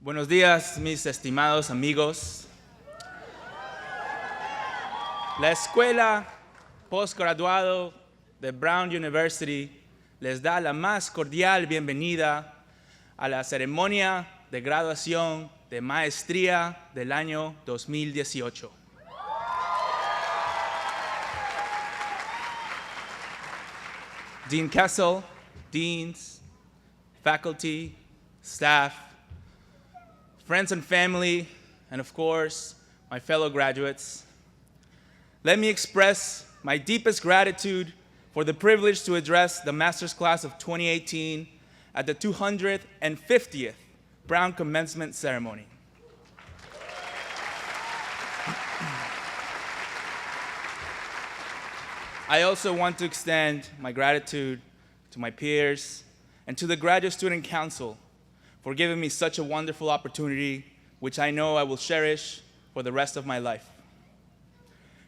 Buenos días, mis estimados amigos. La escuela postgraduado de Brown University les da la más cordial bienvenida a la ceremonia de graduación de maestría del año 2018. Dean Kessel, deans, faculty, staff, friends and family, and of course, my fellow graduates, let me express my deepest gratitude for the privilege to address the master's class of 2018 at the 250th Brown Commencement Ceremony. I also want to extend my gratitude to my peers and to the Graduate Student Council for giving me such a wonderful opportunity, which I know I will cherish for the rest of my life.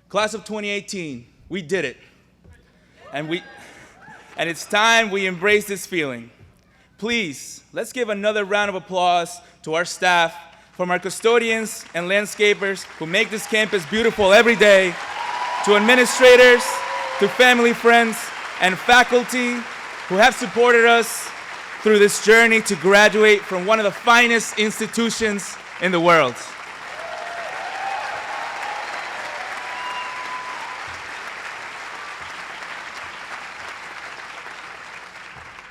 Class of 2018, we did it. And it's time we embrace this feeling. Please, let's give another round of applause to our staff, from our custodians and landscapers who make this campus beautiful every day, to administrators, to family, friends, and faculty who have supported us through this journey to graduate from one of the finest institutions in the world.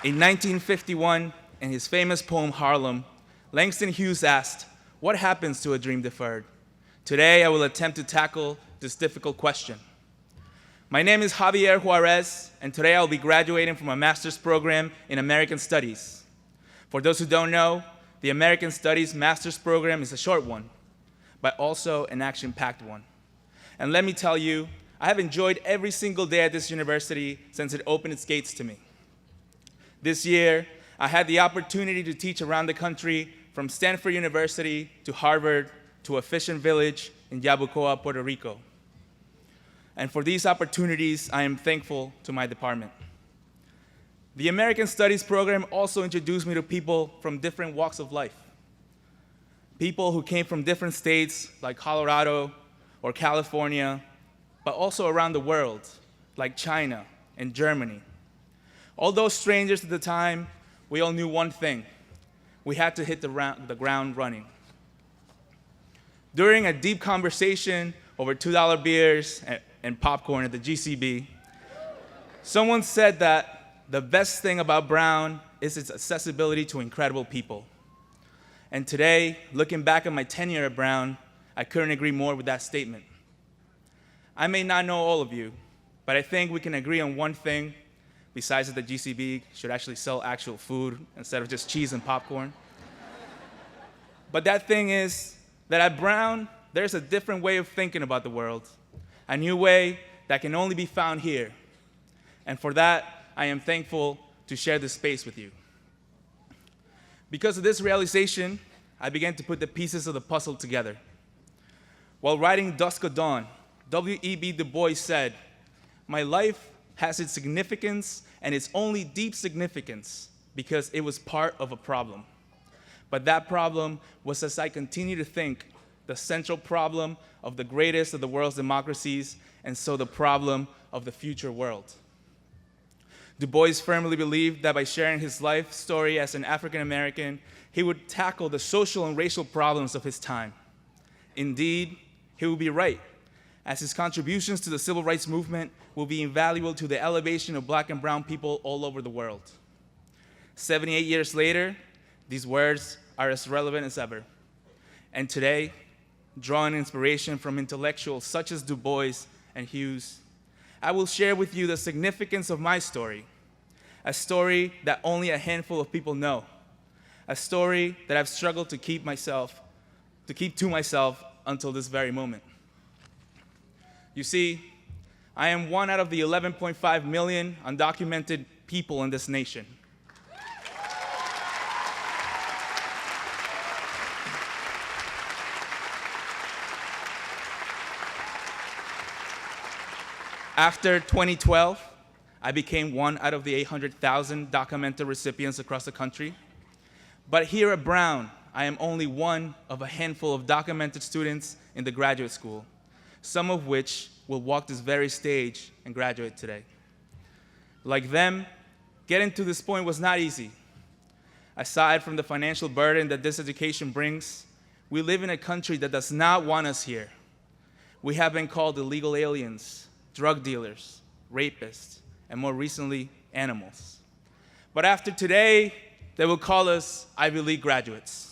In 1951, in his famous poem Harlem, Langston Hughes asked, "What happens to a dream deferred?" Today, I will attempt to tackle this difficult question. My name is Javier Juarez, and today I'll be graduating from a master's program in American Studies. For those who don't know, the American Studies master's program is a short one, but also an action-packed one. And let me tell you, I have enjoyed every single day at this university since it opened its gates to me. This year, I had the opportunity to teach around the country, from Stanford University to Harvard to a fishing village in Yabucoa, Puerto Rico. And for these opportunities, I am thankful to my department. The American Studies program also introduced me to people from different walks of life. People who came from different states like Colorado or California, but also around the world, like China and Germany. Although strangers at the time, we all knew one thing: we had to hit the ground running. During a deep conversation over $2 beers and popcorn at the GCB, someone said that the best thing about Brown is its accessibility to incredible people. And today, looking back at my tenure at Brown, I couldn't agree more with that statement. I may not know all of you, but I think we can agree on one thing, besides that the GCB should actually sell actual food instead of just cheese and popcorn. But that thing is that at Brown, there's a different way of thinking about the world, a new way that can only be found here. And for that, I am thankful to share this space with you. Because of this realization, I began to put the pieces of the puzzle together. While writing Dusk of Dawn, W.E.B. Du Bois said, "My life has its significance and its only deep significance because it was part of a problem. But that problem was, as I continue to think, the central problem of the greatest of the world's democracies, and so the problem of the future world." Du Bois firmly believed that by sharing his life story as an African American, he would tackle the social and racial problems of his time. Indeed, he would be right, as his contributions to the civil rights movement will be invaluable to the elevation of Black and brown people all over the world. 78 years later, these words are as relevant as ever. And today, drawing inspiration from intellectuals such as Du Bois and Hughes, I will share with you the significance of my story, a story that only a handful of people know, a story that I've struggled to keep to myself until this very moment. You see, I am one out of the 11.5 million undocumented people in this nation. After 2012, I became one out of the 800,000 DACA mentor recipients across the country. But here at Brown, I am only one of a handful of documented students in the graduate school, some of which will walk this very stage and graduate today. Like them, getting to this point was not easy. Aside from the financial burden that this education brings, we live in a country that does not want us here. We have been called illegal aliens, drug dealers, rapists, and more recently, animals. But after today, they will call us Ivy League graduates.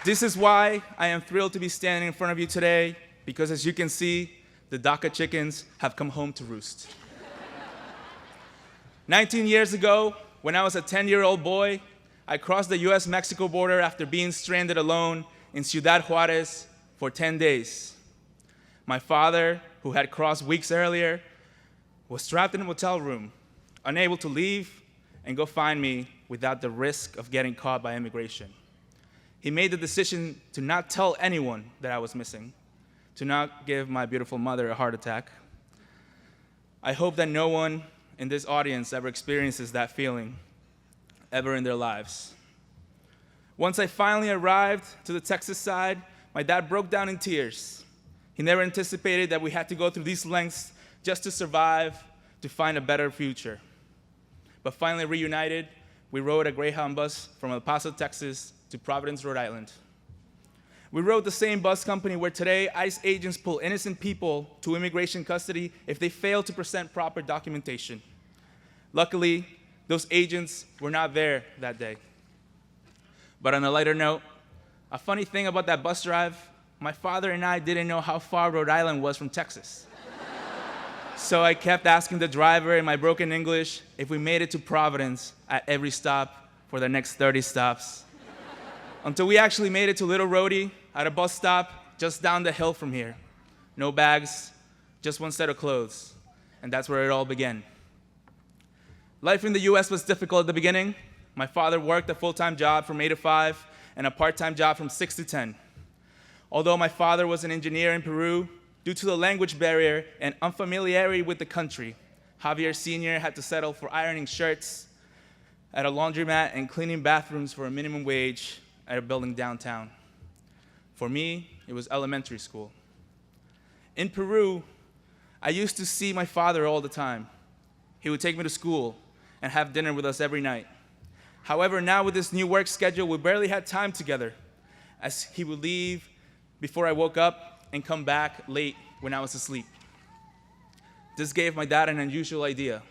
This is why I am thrilled to be standing in front of you today, because as you can see, the DACA chickens have come home to roost. 19 years ago, when I was a 10-year-old boy, I crossed the US-Mexico border after being stranded alone in Javier Juarez for 10 days. My father, who had crossed weeks earlier, was trapped in a motel room, unable to leave and go find me without the risk of getting caught by immigration. He made the decision to not tell anyone that I was missing, to not give my beautiful mother a heart attack. I hope that no one in this audience ever experiences that feeling ever in their lives. Once I finally arrived to the Texas side, my dad broke down in tears. He never anticipated that we had to go through these lengths just to survive, to find a better future. But finally reunited, we rode a Greyhound bus from El Paso, Texas, to Providence, Rhode Island. We rode the same bus company where today ICE agents pull innocent people to immigration custody if they fail to present proper documentation. Luckily, those agents were not there that day. But on a lighter note, a funny thing about that bus drive, my father and I didn't know how far Rhode Island was from Texas. So I kept asking the driver in my broken English if we made it to Providence at every stop for the next 30 stops. Until we actually made it to Little Rhodey at a bus stop just down the hill from here. No bags, just one set of clothes. And that's where it all began. Life in the US was difficult at the beginning. My father worked a full-time job from 8 to 5 and a part-time job from 6 to 10. Although my father was an engineer in Peru, due to the language barrier and unfamiliarity with the country, Javier Sr. had to settle for ironing shirts at a laundromat and cleaning bathrooms for a minimum wage at a building downtown. For me, it was elementary school. In Peru, I used to see my father all the time. He would take me to school and have dinner with us every night. However, now with this new work schedule, we barely had time together, as he would leave before I woke up and come back late when I was asleep. This gave my dad an unusual idea.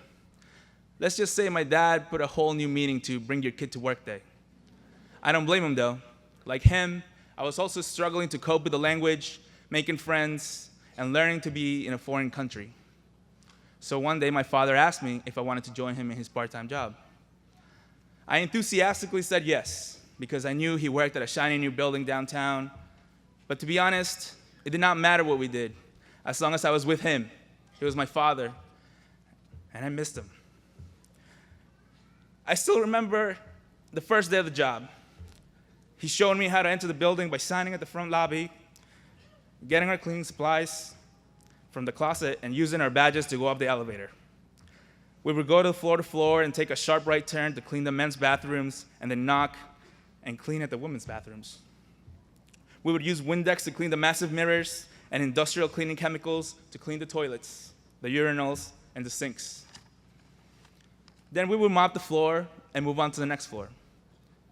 Let's just say my dad put a whole new meaning to bring your kid to work day. I don't blame him though. Like him, I was also struggling to cope with the language, making friends, and learning to be in a foreign country. So one day my father asked me if I wanted to join him in his part-time job. I enthusiastically said yes, because I knew he worked at a shiny new building downtown. But to be honest, it did not matter what we did, as long as I was with him. He was my father, and I missed him. I still remember the first day of the job. He showed me how to enter the building by signing at the front lobby, getting our cleaning supplies from the closet, and using our badges to go up the elevator. We would go to floor and take a sharp right turn to clean the men's bathrooms, and then knock and clean at the women's bathrooms. We would use Windex to clean the massive mirrors and industrial cleaning chemicals to clean the toilets, the urinals, and the sinks. Then we would mop the floor and move on to the next floor.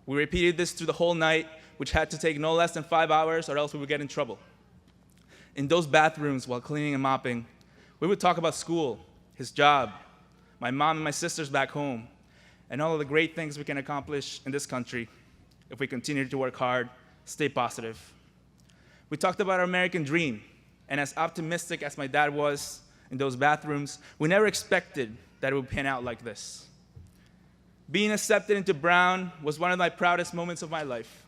We repeated this through the whole night, which had to take no less than 5 hours, or else we would get in trouble. In those bathrooms, while cleaning and mopping, we would talk about school, his job, my mom and my sisters back home, and all of the great things we can accomplish in this country if we continue to work hard, stay positive. We talked about our American dream, and as optimistic as my dad was in those bathrooms, we never expected that it would pan out like this. Being accepted into Brown was one of my proudest moments of my life.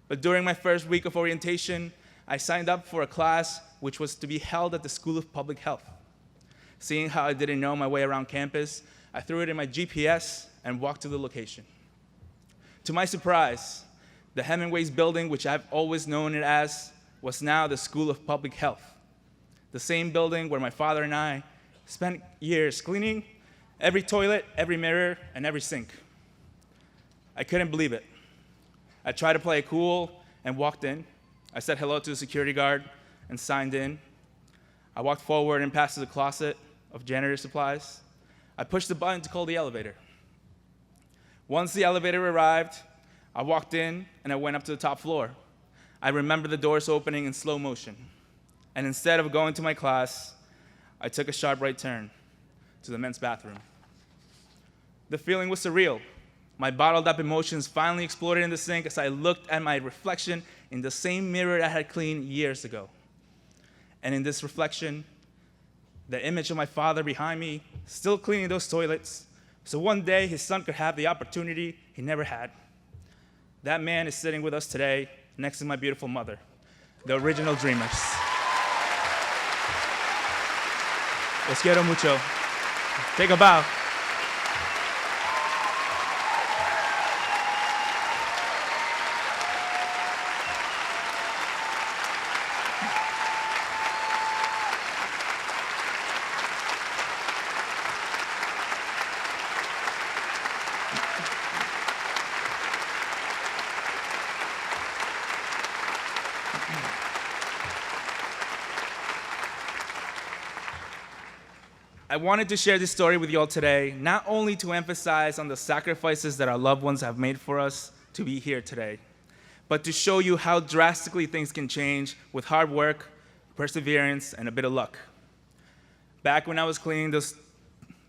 But during my first week of orientation, I signed up for a class which was to be held at the School of Public Health. Seeing how I didn't know my way around campus, I threw it in my GPS and walked to the location. To my surprise, The Hemingway's building, which I've always known it as, was now the School of Public Health. The same building where my father and I spent years cleaning every toilet, every mirror, and every sink. I couldn't believe it. I tried to play it cool and walked in. I said hello to the security guard and signed in. I walked forward and past the closet of janitor supplies. I pushed the button to call the elevator. Once the elevator arrived, I walked in and I went up to the top floor. I remember the doors opening in slow motion. And instead of going to my class, I took a sharp right turn to the men's bathroom. The feeling was surreal. My bottled up emotions finally exploded in the sink as I looked at my reflection in the same mirror I had cleaned years ago. And in this reflection, the image of my father behind me, still cleaning those toilets, so one day his son could have the opportunity he never had. That man is sitting with us today, next to my beautiful mother, the original dreamers. Los quiero mucho. Take a bow. I wanted to share this story with you all today, not only to emphasize on the sacrifices that our loved ones have made for us to be here today, but to show you how drastically things can change with hard work, perseverance, and a bit of luck. Back when I was cleaning those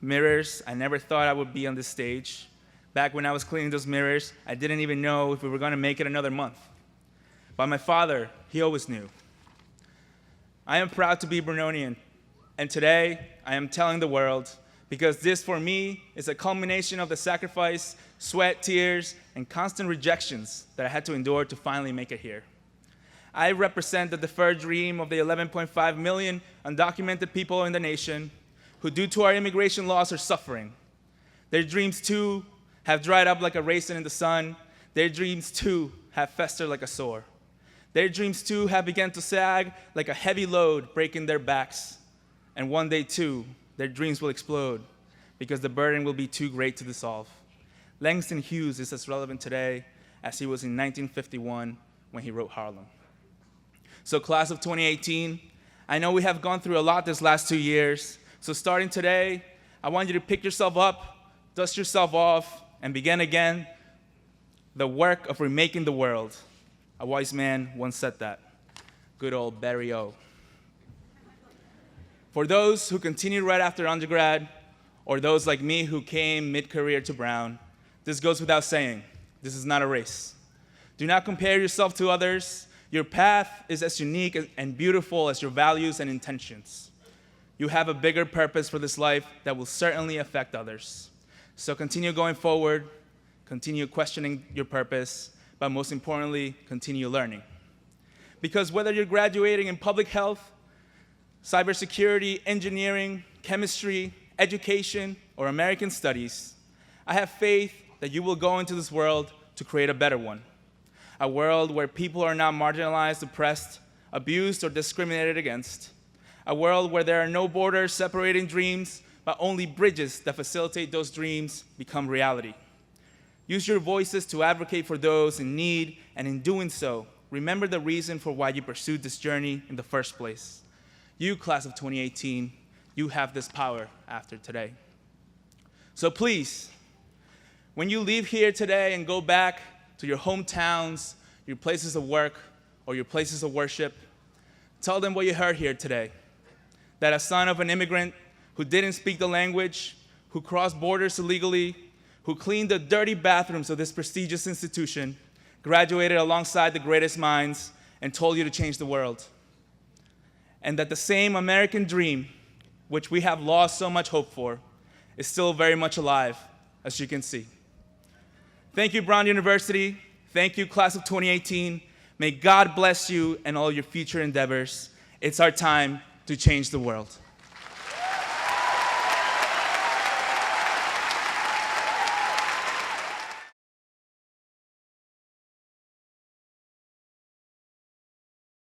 mirrors, I never thought I would be on this stage. Back when I was cleaning those mirrors, I didn't even know if we were going to make it another month. But my father, he always knew. I am proud to be Brunonian, and today I am telling the world, because this for me is a culmination of the sacrifice, sweat, tears, and constant rejections that I had to endure to finally make it here. I represent the deferred dream of the 11.5 million undocumented people in the nation who, due to our immigration laws, are suffering. Their dreams, too, have dried up like a raisin in the sun. Their dreams, too, have festered like a sore. Their dreams, too, have begun to sag like a heavy load breaking their backs. And one day, too, their dreams will explode because the burden will be too great to dissolve. Langston Hughes is as relevant today as he was in 1951 when he wrote Harlem. So class of 2018, I know we have gone through a lot this last 2 years. So starting today, I want you to pick yourself up, dust yourself off, and begin again the work of remaking the world. A wise man once said that. Good old Barry O. For those who continued right after undergrad, or those like me who came mid-career to Brown, this goes without saying, this is not a race. Do not compare yourself to others. Your path is as unique and beautiful as your values and intentions. You have a bigger purpose for this life that will certainly affect others. So continue going forward, continue questioning your purpose, but most importantly, continue learning. Because whether you're graduating in public health, cybersecurity, engineering, chemistry, education, or American studies, I have faith that you will go into this world to create a better one. A world where people are not marginalized, oppressed, abused, or discriminated against. A world where there are no borders separating dreams, but only bridges that facilitate those dreams become reality. Use your voices to advocate for those in need, and in doing so, remember the reason for why you pursued this journey in the first place. You, class of 2018, you have this power after today. So please, when you leave here today and go back to your hometowns, your places of work, or your places of worship, tell them what you heard here today. That a son of an immigrant who didn't speak the language, who crossed borders illegally, who cleaned the dirty bathrooms of this prestigious institution, graduated alongside the greatest minds, and told you to change the world. And that the same American dream, which we have lost so much hope for, is still very much alive, as you can see. Thank you, Brown University. Thank you, class of 2018. May God bless you and all your future endeavors. It's our time to change the world.